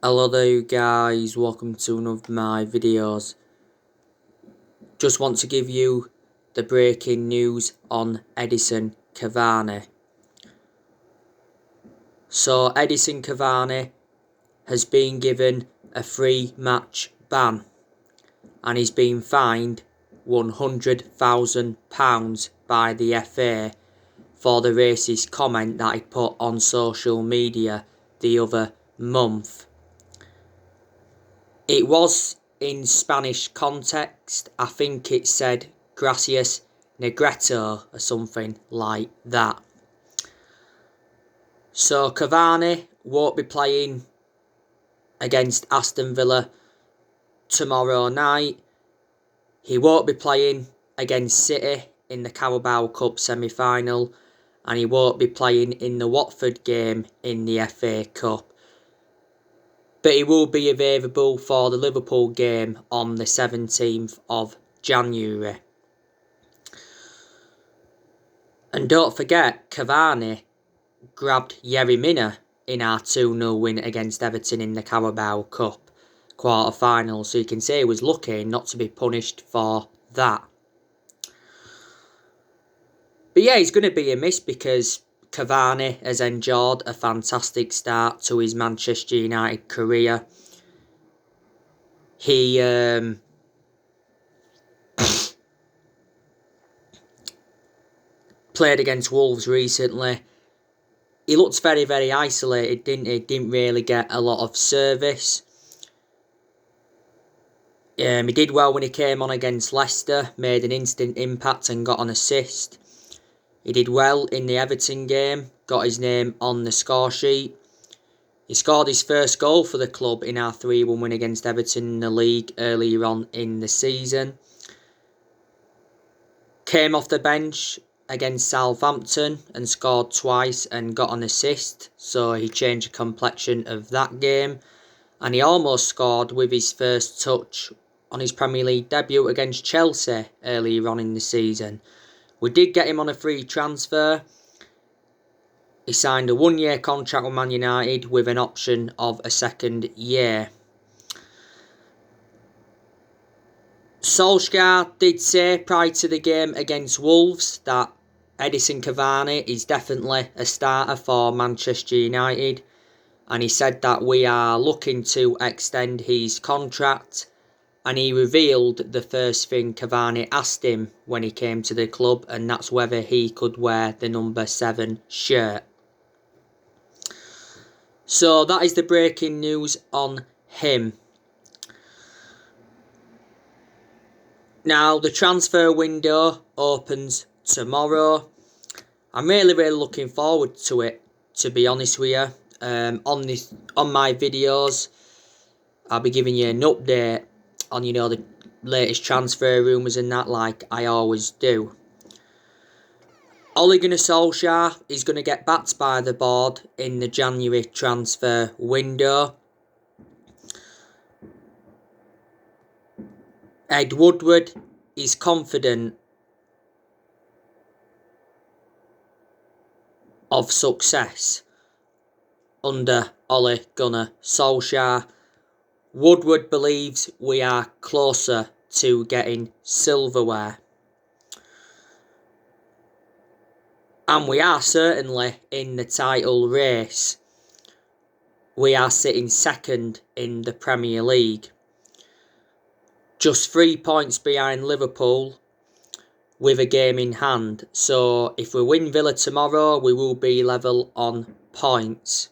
Hello there you guys, welcome to one of my videos. Just want to give you the breaking news on Edison Cavani. So Edison Cavani has been given a 3-match ban and he's been fined £100,000 by the FA for the racist comment that he put on social media the other month. It was in Spanish context. I think it said gracias negreto or something like that. So Cavani won't be playing against Aston Villa tomorrow night. He won't be playing against City in the Carabao Cup semi-final, and he won't be playing in the Watford game in the FA Cup. But he will be available for the Liverpool game on the 17th of January. And don't forget, Cavani grabbed Yerry Mina in our 2-0 win against Everton in the Carabao Cup quarter-final. So you can say he was lucky not to be punished for that. But yeah, he's going to be a miss because Cavani has enjoyed a fantastic start to his Manchester United career. He played against Wolves recently. He looked very, very isolated, didn't he? Didn't really get a lot of service. He did well when he came on against Leicester, made an instant impact and got an assist. He did well in the Everton game, got his name on the score sheet. He scored his first goal for the club in our 3-1 win against Everton in the league earlier on in the season. Came off the bench against Southampton and scored twice and got an assist, so he changed the complexion of that game. And he almost scored with his first touch on his Premier League debut against Chelsea earlier on in the season. We did get him on a free transfer. He signed a 1-year contract with Man United with an option of a second year. Solskjaer did say prior to the game against Wolves that Edison Cavani is definitely a starter for Manchester United. And he said that we are looking to extend his contract. And he revealed the first thing Cavani asked him when he came to the club, and that's whether he could wear the number 7 shirt. So that is the breaking news on him. Now the transfer window opens tomorrow. I'm really looking forward to it, to be honest with you. On my videos, I'll be giving you an update on, the latest transfer rumours and that, like I always do. Ole Gunnar Solskjaer is going to get backed by the board in the January transfer window. Ed Woodward is confident of success under Ole Gunnar Solskjaer. Woodward believes we are closer to getting silverware. And we are certainly in the title race. We are sitting second in the Premier League. Just 3 points behind Liverpool with a game in hand. So if we win Villa tomorrow, we will be level on points.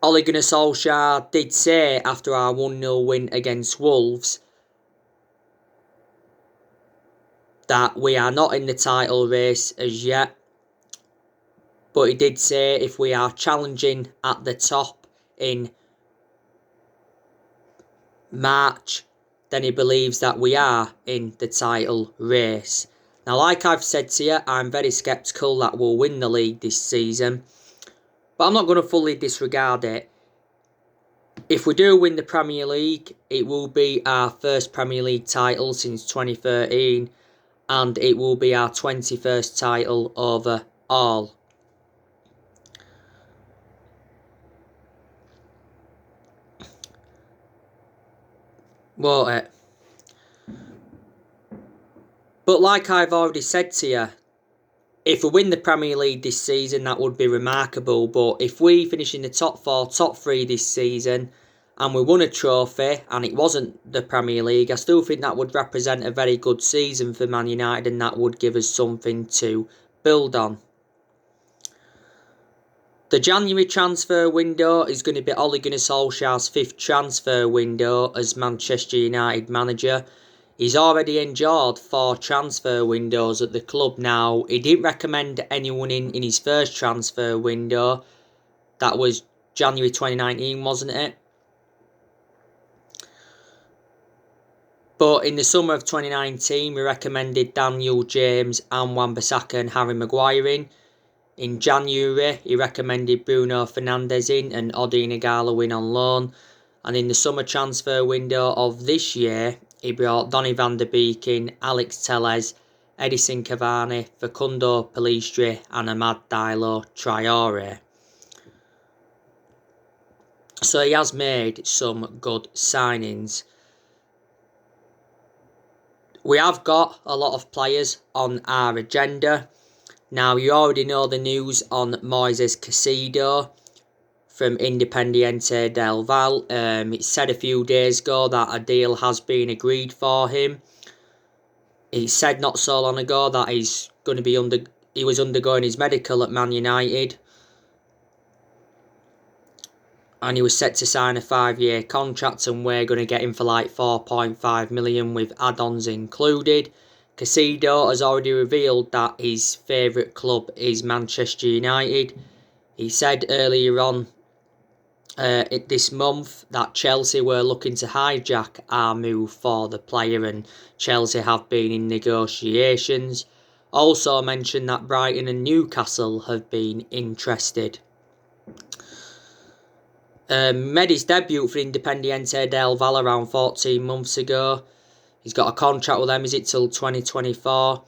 Ole Gunnar Solskjaer did say after our 1-0 win against Wolves that we are not in the title race as yet. But he did say if we are challenging at the top in March, then he believes that we are in the title race. Now, like I've said to you, I'm very sceptical that we'll win the league this season. But I'm not going to fully disregard it. If we do win the Premier League, it will be our first Premier League title since 2013. And it will be our 21st title overall. won't it? But like I've already said to you, if we win the Premier League this season, that would be remarkable. But if we finish in the top 4, top 3 this season, and we won a trophy, and it wasn't the Premier League, I still think that would represent a very good season for Man United, and that would give us something to build on. The January transfer window is going to be Ole Gunnar Solskjaer's 5th transfer window as Manchester United manager. He's already endured 4 transfer windows at the club now. He didn't recommend anyone in his first transfer window. That was January 2019, wasn't it? But in the summer of 2019, we recommended Daniel James and Wan-Bissaka and Harry Maguire in. In January, he recommended Bruno Fernandes in and Odi Nagalo in on loan. And in the summer transfer window of this year, he brought Donny van der Beek in, Alex Telles, Edison Cavani, Facundo Pellistri and Amad Diallo Traore. So he has made some good signings. We have got a lot of players on our agenda. Now, you already know the news on Moises Caicedo from Independiente del Valle. It said a few days ago that a deal has been agreed for him. He said not so long ago that he was undergoing his medical at Man United. And he was set to sign a 5-year contract, and we're going to get him for like 4.5 million with add-ons included. Caicedo has already revealed that his favourite club is Manchester United. He said earlier on this month that Chelsea were looking to hijack our move for the player, and Chelsea have been in negotiations. Also mentioned that Brighton and Newcastle have been interested. Made his debut for Independiente del Valle around 14 months ago. He's got a contract with them, is it, till 2024?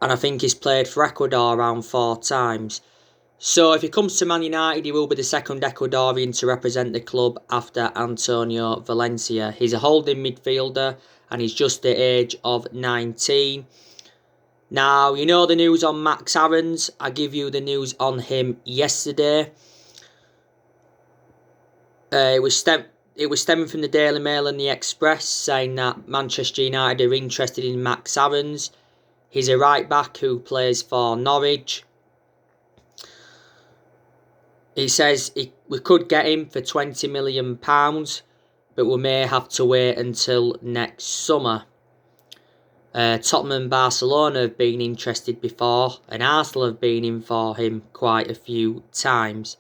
And I think he's played for Ecuador around 4 times. So if he comes to Man United, he will be the second Ecuadorian to represent the club after Antonio Valencia. He's a holding midfielder and he's just the age of 19. Now, you know the news on Max Aarons. I give you the news on him yesterday. It was stemming from the Daily Mail and the Express, saying that Manchester United are interested in Max Aarons. He's a right back who plays for Norwich. He says we could get him for £20 million, but we may have to wait until next summer. Tottenham and Barcelona have been interested before, and Arsenal have been in for him quite a few times.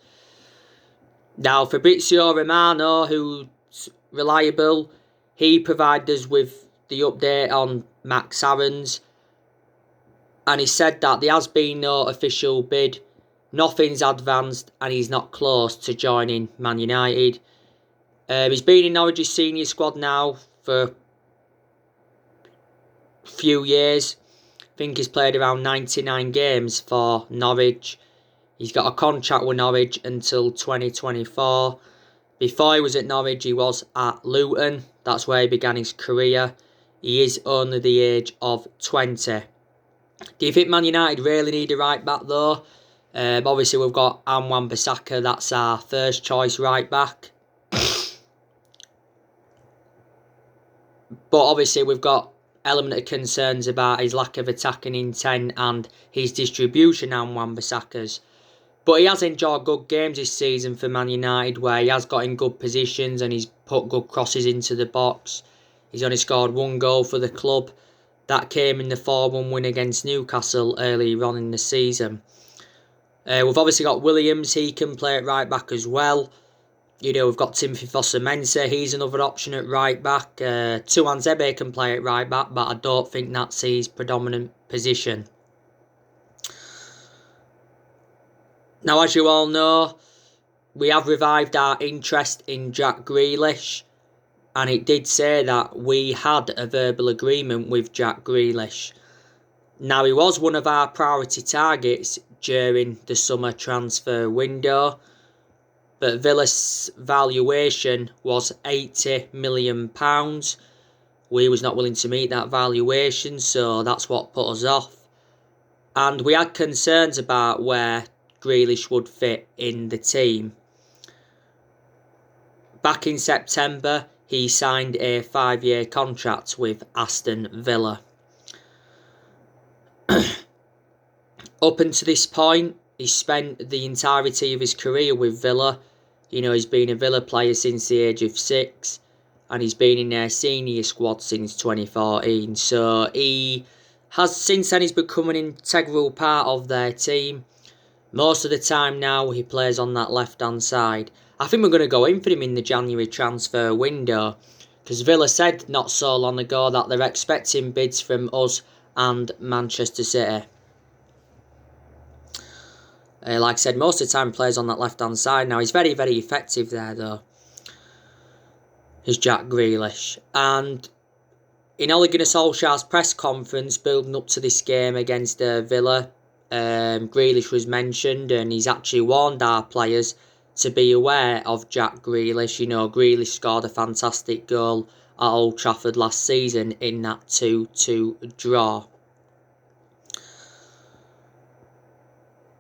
Now, Fabrizio Romano, who's reliable, he provided us with the update on Max Aarons, and he said that there has been no official bid, nothing's advanced, and he's not close to joining Man United. He's been in Norwich's senior squad now for few years. I think he's played around 99 games for Norwich. He's got a contract with Norwich until 2024. Before he was at Norwich, he was at Luton. That's where he began his career. He is only the age of 20. Do you think Man United really need a right back though? Obviously we've got Wan-Bissaka, that's our first choice right back. But obviously we've got element of concerns about his lack of attacking intent and his distribution on Wan-Bissaka's. But he has enjoyed good games this season for Man United, where he has got in good positions and he's put good crosses into the box. He's only scored 1 goal for the club. That came in the 4-1 win against Newcastle earlier on in the season. We've obviously got Williams, he can play at right back as well. You know, we've got Timothy Fosu-Mensah, he's another option at right back. Tuanzebe can play at right back, but I don't think that's his predominant position. Now, as you all know, we have revived our interest in Jack Grealish, and it did say that we had a verbal agreement with Jack Grealish. Now, he was one of our priority targets during the summer transfer window. but Villa's valuation was £80 million. We was not willing to meet that valuation, so that's what put us off. And we had concerns about where Grealish would fit in the team. Back in September, he signed a 5-year contract with Aston Villa. Up until this point, he spent the entirety of his career with Villa. You know, he's been a Villa player since the age of 6, and he's been in their senior squad since 2014. So he has, since then, he's become an integral part of their team. Most of the time now, he plays on that left-hand side. I think we're going to go in for him in the January transfer window, because Villa said not so long ago that they're expecting bids from us and Manchester City. Like I said, most of the time he plays on that left-hand side. Now, he's very, very effective there, though. Is Jack Grealish. And in Ole Gunnar Solskjaer's press conference building up to this game against Villa, Grealish was mentioned, and he's actually warned our players to be aware of Jack Grealish. You know, Grealish scored a fantastic goal at Old Trafford last season in that 2-2 draw.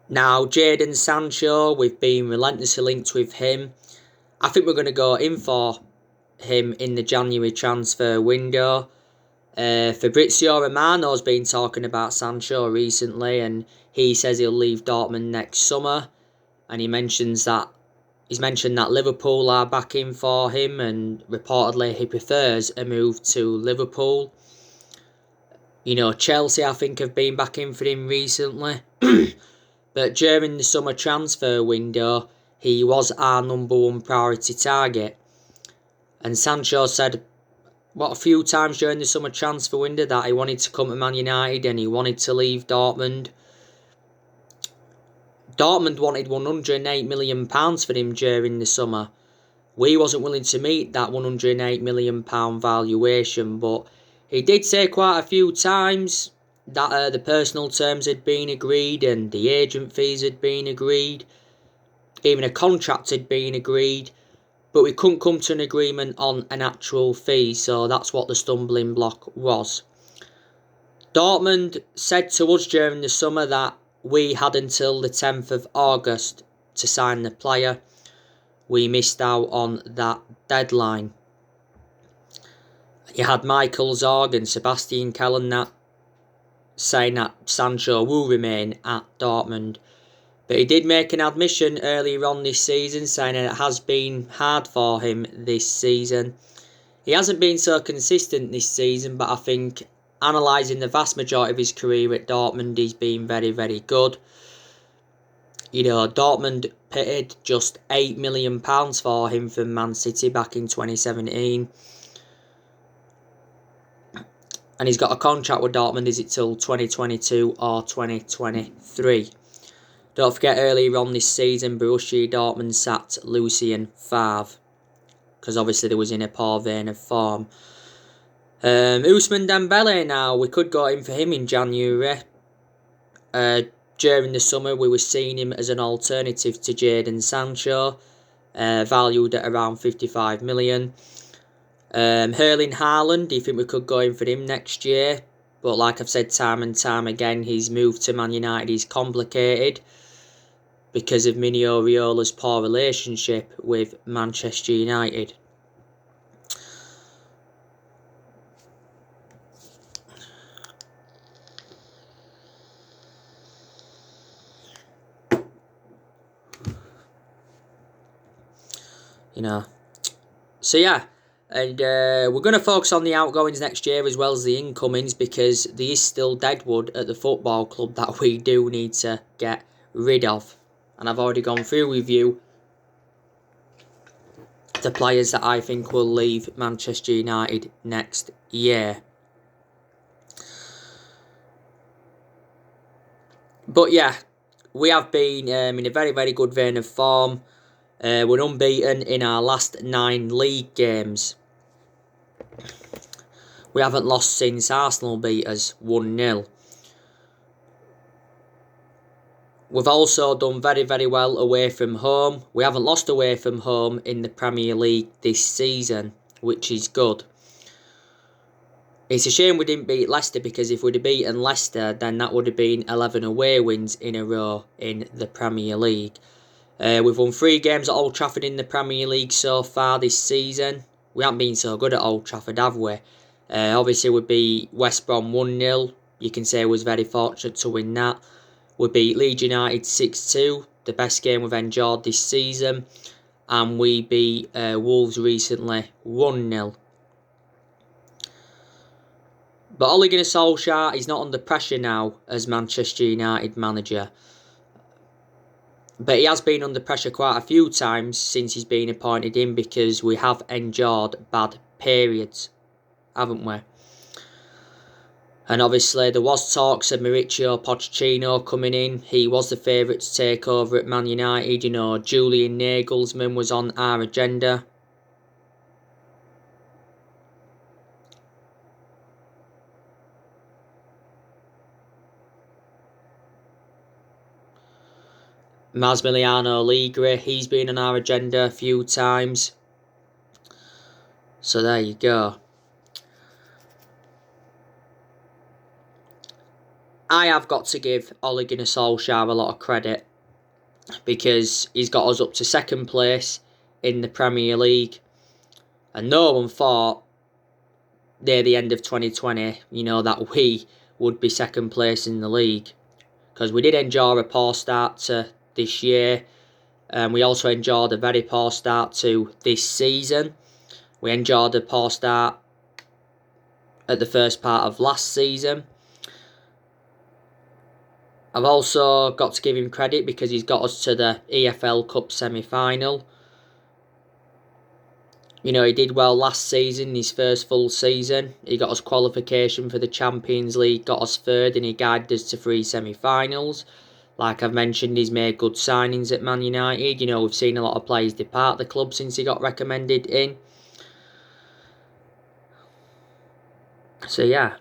Now, Jadon Sancho, we've been relentlessly linked with him. I think we're going to go in for him in the January transfer window. Fabrizio Romano's been talking about Sancho recently, and he says he'll leave Dortmund next summer. And he's mentioned that Liverpool are backing for him, and reportedly he prefers a move to Liverpool. You know, Chelsea, I think, have been backing for him recently. But during the summer transfer window, he was our #1 priority target. And Sancho said, a few times during the summer transfer window that he wanted to come to Man United and he wanted to leave Dortmund. Dortmund wanted £108 million for him during the summer. We wasn't willing to meet that £108 million valuation, but he did say quite a few times that the personal terms had been agreed and the agent fees had been agreed. Even a contract had been agreed. But we couldn't come to an agreement on an actual fee, so that's what the stumbling block was. Dortmund said to us during the summer that we had until the 10th of August to sign the player. We missed out on that deadline. You had Michael Zorg and Sebastian Keller saying that Sancho will remain at Dortmund. But he did make an admission earlier on this season saying that it has been hard for him this season. He hasn't been so consistent this season, but I think analysing the vast majority of his career at Dortmund, he's been very, very good. You know, Dortmund paid just £8 million for him from Man City back in 2017. And he's got a contract with Dortmund, is it till 2022 or 2023? Don't forget, earlier on this season, Borussia Dortmund sacked Lucien Favre, because obviously they was in a poor vein of form. Ousmane Dembele now, we could go in for him in January. During the summer, we were seeing him as an alternative to Jadon Sancho, valued at around 55 million. Erling Haaland, do you think we could go in for him next year? But like I've said time and time again, his move to Man United is complicated because of Mino Raioola's poor relationship with Manchester United. You know. So yeah. And we're going to focus on the outgoings next year as well as the incomings, because there is still deadwood at the football club that we do need to get rid of. And I've already gone through with you the players that I think will leave Manchester United next year. But yeah, we have been in a very, very good vein of form. We're unbeaten in our last 9 league games. We haven't lost since Arsenal beat us 1-0. We've also done very, very well away from home. We haven't lost away from home in the Premier League this season, which is good. It's a shame we didn't beat Leicester, because if we'd have beaten Leicester, then that would have been 11 away wins in a row in the Premier League. We've won 3 games at Old Trafford in the Premier League so far this season. We haven't been so good at Old Trafford, have we? Obviously, we beat West Brom 1-0. You can say we was very fortunate to win that. We beat Leeds United 6-2, the best game we've enjoyed this season. And we beat Wolves recently 1-0. But Ole Gunnar Solskjaer is not under pressure now as Manchester United manager. But he has been under pressure quite a few times since he's been appointed in, because we have endured bad periods, haven't we? And obviously there was talks of Mauricio Pochettino coming in. He was the favourite to take over at Man United. You know, Julian Nagelsmann was on our agenda. Massimiliano Allegri, he's been on our agenda a few times. So there you go. I have got to give Ole Gunnar Solskjaer a lot of credit, because he's got us up to 2nd place in the Premier League. And no one thought near the end of 2020, you know, that we would be 2nd place in the league. Because we did enjoy a poor start to this year. And we also enjoyed a very poor start to this season. We enjoyed a poor start at the first part of last season. I've also got to give him credit because he's got us to the EFL Cup semi-final. You know, he did well last season, his first full season. He got us qualification for the Champions League, got us 3rd, and he guided us to 3 semi-finals. Like I've mentioned, he's made good signings at Man United. You know, we've seen a lot of players depart the club since he got recommended in. So, yeah.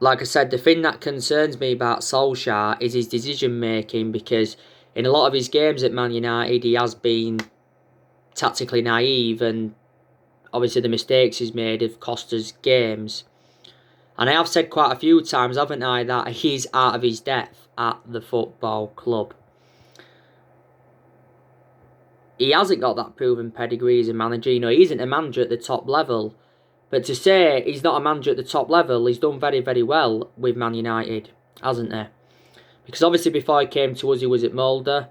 Like I said, the thing that concerns me about Solskjaer is his decision making, because in a lot of his games at Man United, he has been tactically naive, and obviously the mistakes he's made have cost us games. And I have said quite a few times, haven't I, that he's out of his depth at the football club. He hasn't got that proven pedigree as a manager. You know, he isn't a manager at the top level. But to say he's not a manager at the top level, he's done very, very well with Man United, hasn't he? Because obviously before he came to us, he was at Molde.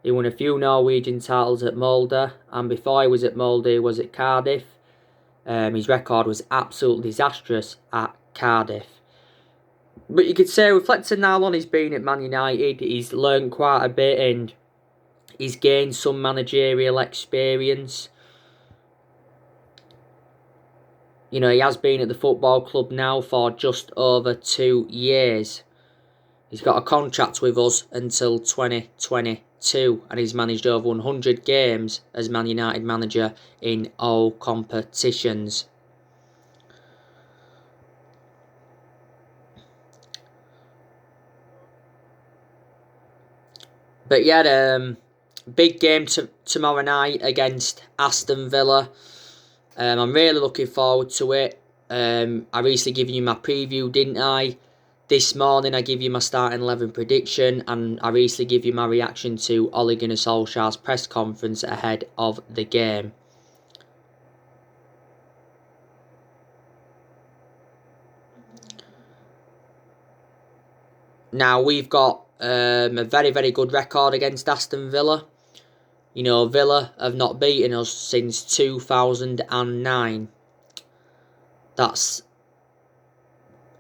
He won a few Norwegian titles at Molde. And before he was at Molde, he was at Cardiff. His record was absolutely disastrous at Cardiff. But you could say, reflecting now on he's been at Man United, he's learned quite a bit and he's gained some managerial experience. You know, he has been at the football club now for just over 2 years. He's got a contract with us until 2022 and he's managed over 100 games as Man United manager in all competitions. But yeah, big game tomorrow night against Aston Villa. I'm really looking forward to it. I recently gave you my preview, didn't I? This morning I give you my starting 11 prediction, and I recently give you my reaction to Ole Gunnar Solskjaer's press conference ahead of the game. Now, we've got a very, very good record against Aston Villa. You know, Villa have not beaten us since 2009. That's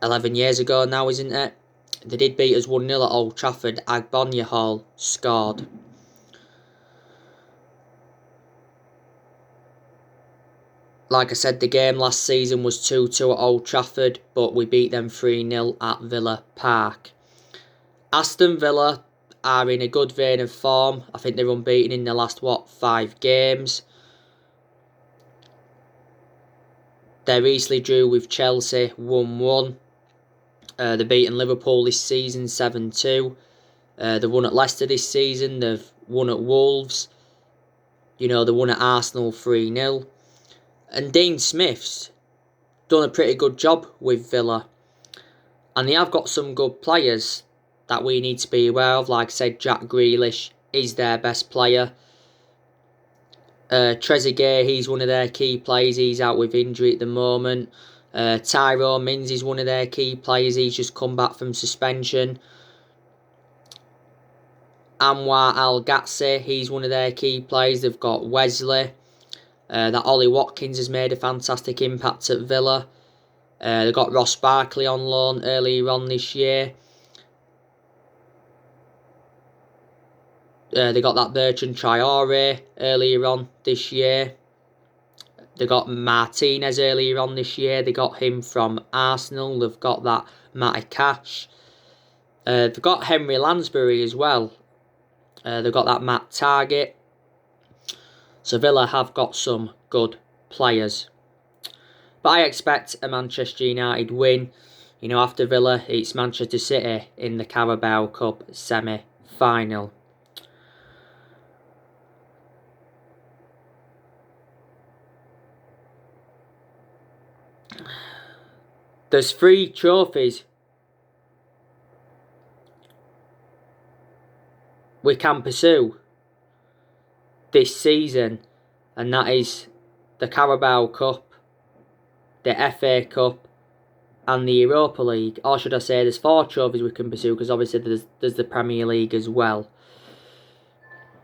11 years ago now, isn't it? They did beat us 1-0 at Old Trafford. Agbonye Hall scored. Like I said, the game last season was 2-2 at Old Trafford, but we beat them 3-0 at Villa Park. Aston Villa are in a good vein of form. I think they're unbeaten in the last, 5 games. They recently drew with Chelsea 1-1. They've beaten Liverpool this season 7-2. They've won at Leicester this season. They've won at Wolves. They won at Arsenal 3-0. And Dean Smith's done a pretty good job with Villa. And they have got some good players that we need to be aware of. Like I said, Jack Grealish is their best player. Trezeguet, he's one of their key players. He's out with injury at the moment. Tyrone Mings is one of their key players. He's just come back from suspension. Anwar Al-Ghazi, he's one of their key players. They've got Wesley. That Ollie Watkins has made a fantastic impact at Villa. They've got Ross Barkley on loan earlier on this year. They got that Bertrand Traore earlier on this year. They got Martinez earlier on this year. They got him from Arsenal. They've got that Matty Cash. They've got Henry Lansbury as well. They've got that Matt Target. So Villa have got some good players. But I expect a Manchester United win. After Villa, it's Manchester City in the Carabao Cup semi-final. There's 3 trophies we can pursue this season, and that is the Carabao Cup, the FA Cup, and the Europa League. Or should I say, there's 4 trophies we can pursue, because obviously there's the Premier League as well.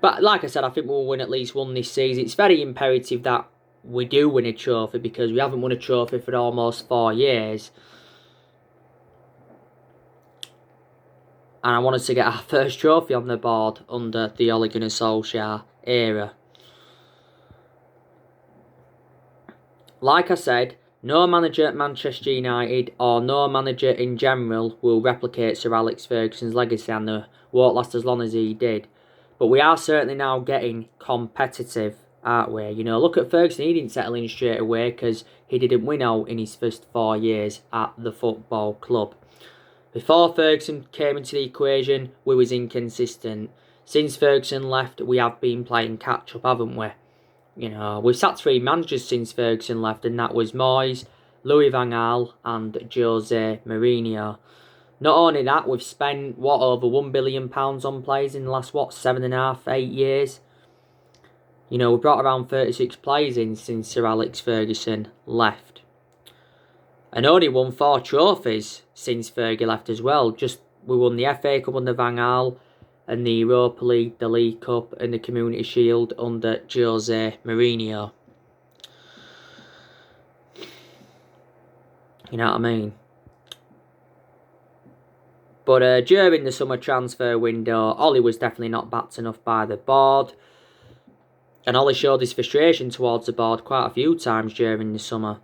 But like I said, I think we'll win at least one this season. It's very imperative that we do win a trophy, because we haven't won a trophy for almost 4 years. And I want us to get our first trophy on the board under the Ole Gunnar Solskjaer era. Like I said, no manager at Manchester United or no manager in general will replicate Sir Alex Ferguson's legacy, and they won't last as long as he did. But we are certainly now getting competitive, aren't we? Look at Ferguson. He didn't settle in straight away because he didn't win out in his first 4 years at the football club. Before Ferguson came into the equation, we was inconsistent. Since Ferguson left, we have been playing catch-up, haven't we? We've sacked 3 managers since Ferguson left, and that was Moyes, Louis van Gaal and Jose Mourinho. Not only that, we've spent, over £1 billion on players in the last, 7.5, 8 years? We brought around 36 players in since Sir Alex Ferguson left. And only won 4 trophies since Fergie left as well. We won the FA Cup under Van Gaal, and the Europa League, the League Cup and the Community Shield under Jose Mourinho. You know what I mean? But during the summer transfer window, Ollie was definitely not backed enough by the board. And Ollie showed his frustration towards the board quite a few times during the summer.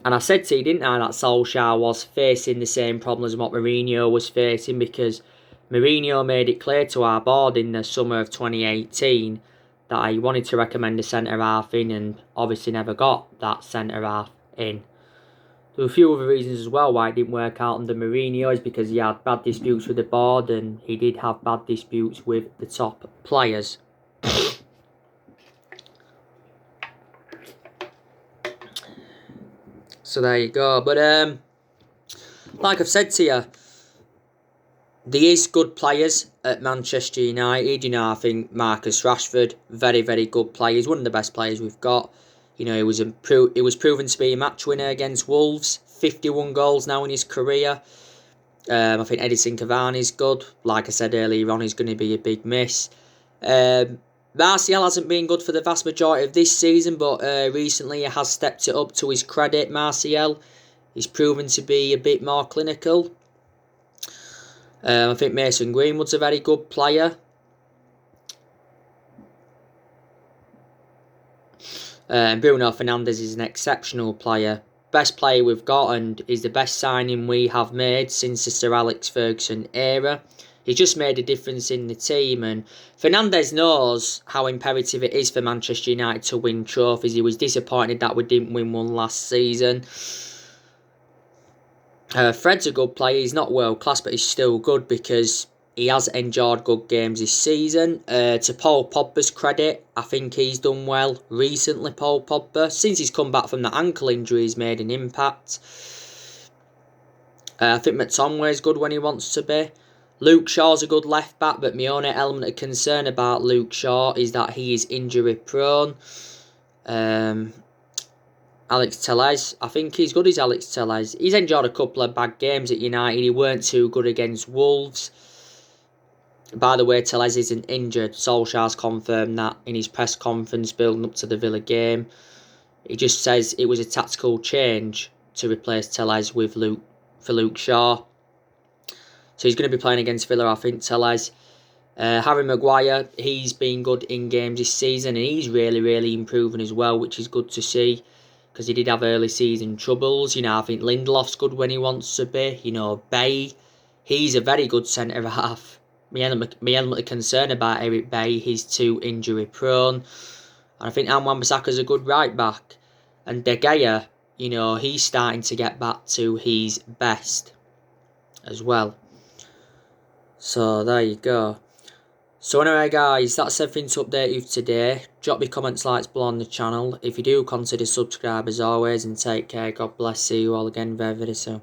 And I said to you, didn't I, that Solskjaer was facing the same problems what Mourinho was facing, because Mourinho made it clear to our board in the summer of 2018 that he wanted to recommend a centre-half in, and obviously never got that centre-half in. There were a few other reasons as well why it didn't work out under Mourinho, is because he had bad disputes with the board, and he did have bad disputes with the top players. So there you go. But like I've said to you, there is good players at Manchester United. I think Marcus Rashford, very, very good player. He's one of the best players we've got. He was proven to be a match winner against Wolves. 51 goals now in his career. I think Edison Cavani is good. Like I said earlier on, he's going to be a big miss. Martial hasn't been good for the vast majority of this season, but recently he has stepped it up to his credit. Martial, he's proven to be a bit more clinical. I think Mason Greenwood's a very good player. Bruno Fernandes is an exceptional player. Best player we've got, and is the best signing we have made since the Sir Alex Ferguson era. He's just made a difference in the team, and Fernandes knows how imperative it is for Manchester United to win trophies. He was disappointed that we didn't win one last season. Fred's a good player. He's not world class, but he's still good because he has enjoyed good games this season. To Paul Pogba's credit, I think he's done well recently, Paul Pogba. Since he's come back from the ankle injury, he's made an impact. I think McTominay's good when he wants to be. Luke Shaw's a good left back, but my only element of concern about Luke Shaw is that he is injury prone. Alex Telles, I think he's good as Alex Telles. He's enjoyed a couple of bad games at United. He weren't too good against Wolves. By the way, Telles isn't injured. Solskjaer's confirmed that in his press conference building up to the Villa game. He just says it was a tactical change to replace Telles with Luke Shaw. So he's going to be playing against Villa, I think, Telles. Harry Maguire, he's been good in games this season, and he's really, really improving as well, which is good to see, because he did have early season troubles. I think Lindelof's good when he wants to be. Bay, he's a very good centre-half. My element of concern about Eric Bay, he's too injury prone. And I think Wan-Bissaka's a good right-back. And De Gea, he's starting to get back to his best as well. So there you go. So anyway guys, that's everything to update you today. Drop your comments, likes below on the channel. If you do, consider subscribe as always, and take care. God bless. See you all again very, very soon.